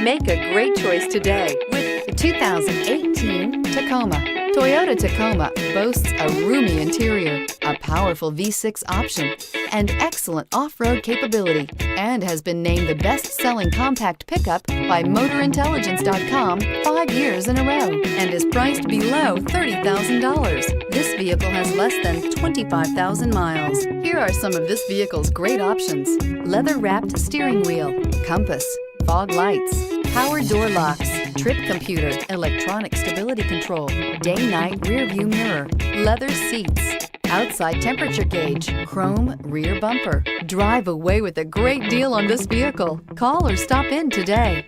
Make a great choice today with the 2018 Tacoma. Toyota Tacoma boasts a roomy interior, a powerful V6 option, and excellent off-road capability, and has been named the best-selling compact pickup by MotorIntelligence.com 5 years in a row, and is priced below $30,000. This vehicle has less than 25,000 miles. Here are some of this vehicle's great options: leather-wrapped steering wheel, compass, fog lights, power door locks, trip computer, electronic stability control, day-night rear view mirror, leather seats, outside temperature gauge, chrome rear bumper. Drive away with a great deal on this vehicle. Call or stop in today.